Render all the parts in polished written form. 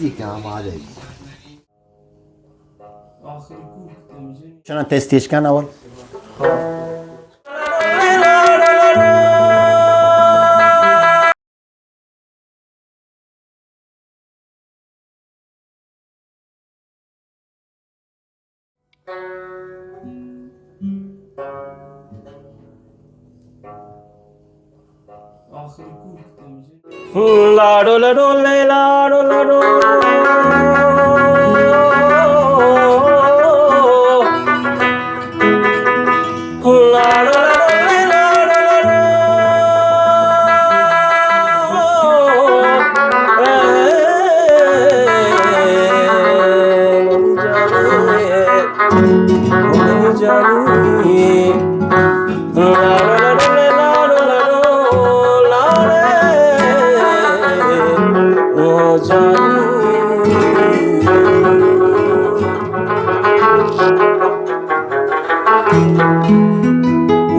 fizika आवाज है شنو تستيش كان اول लाडो लाडो ले लाडो लाडो लाडो ले लाडो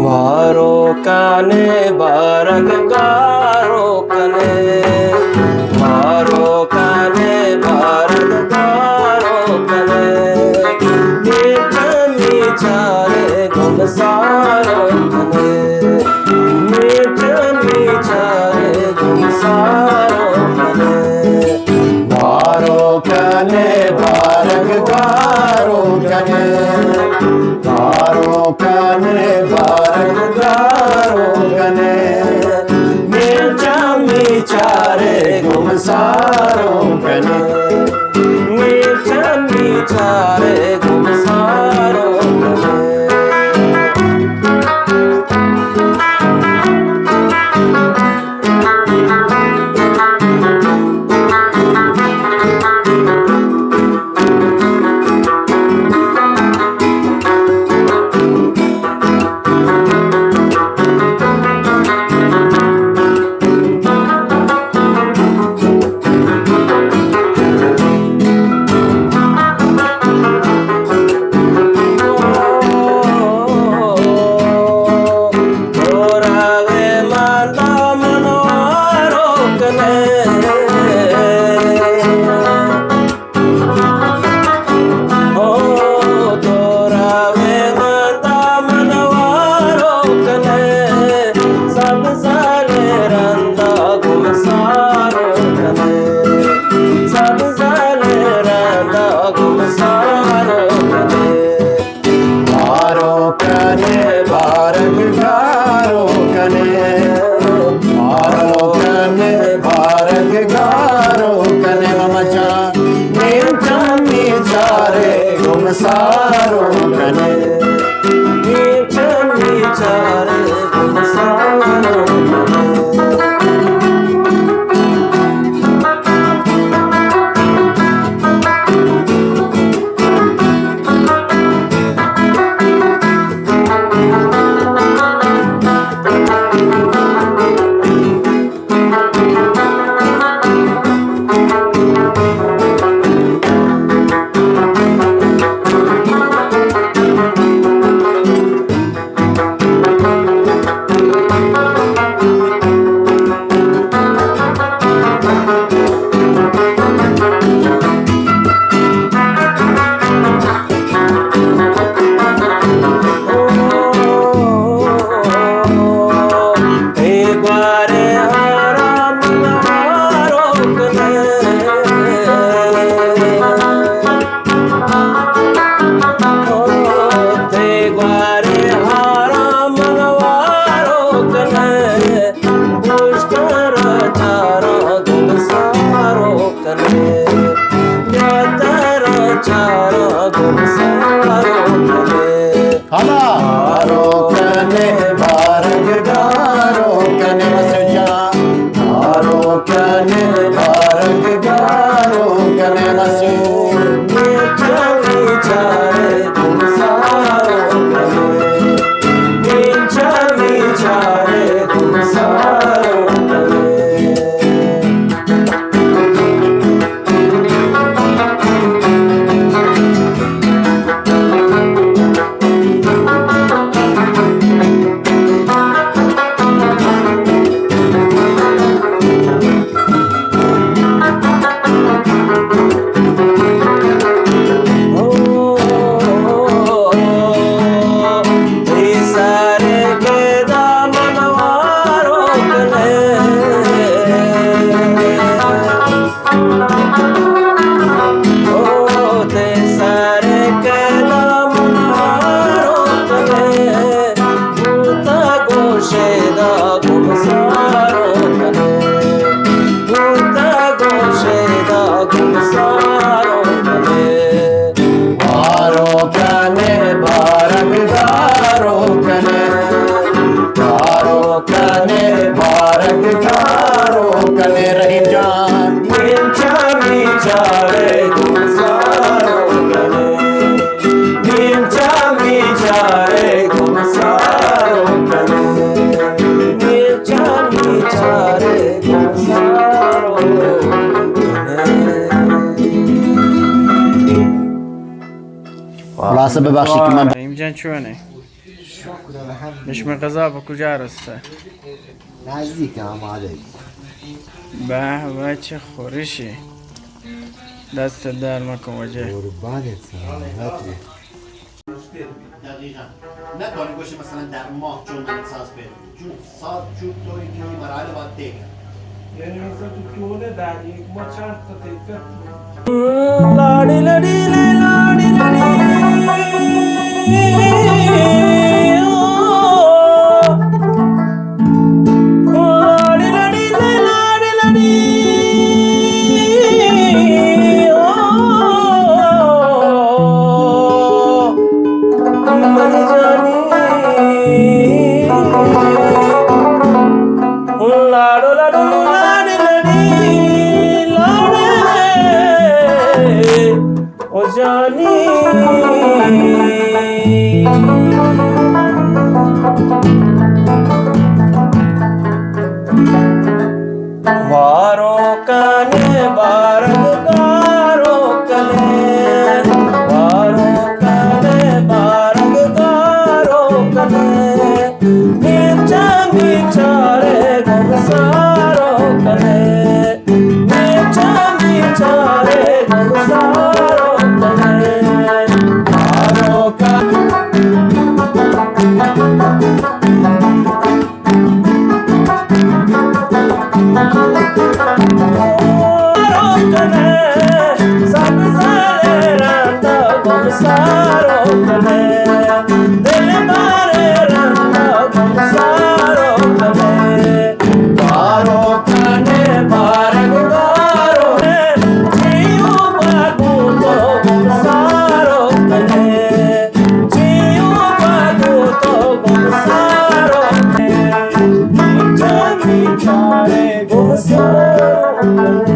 वारो काने बारग गारो कने वारो काने बारग गारो कने मीठ मीठारे गुमसारो कने मीठ मीठारे गुमसारो कने वारो कने बारग गारो कने वारो कने बारग गारो कने मीठा मीठारे गुमसारो कने मीठा मीठारे गुमसारो कने सारो कने मीठ मीठारे गुमसारो اصلا ببخشید که من اینجا چونه؟ شکر الحمدلله. نشم غذا با کجا رسته؟ نزدیک آماده. به چه خورشی. دست در مکن وجه. قربانت سلامتی. دقیقا نکنی باشه مثلا در ماه چون ساز بریم چون ساز چون تو این مراحل باید طی کرد. یعنی مثلا تو طول در یک ماه چند تا تیفه لاڑی لڑی لے لاڑی لڑی لاڑی لڑی لے لاڑی لڑی مر جانی لاڑو لاڑو لاڑی لڑی لاڑے او جانی वारों काने बारंगारों कले वारों काने बारंगारों कले मीठा मीठा रे गुमसारों कले मीठा मीठा रे गुमसारों कले वारों का Go,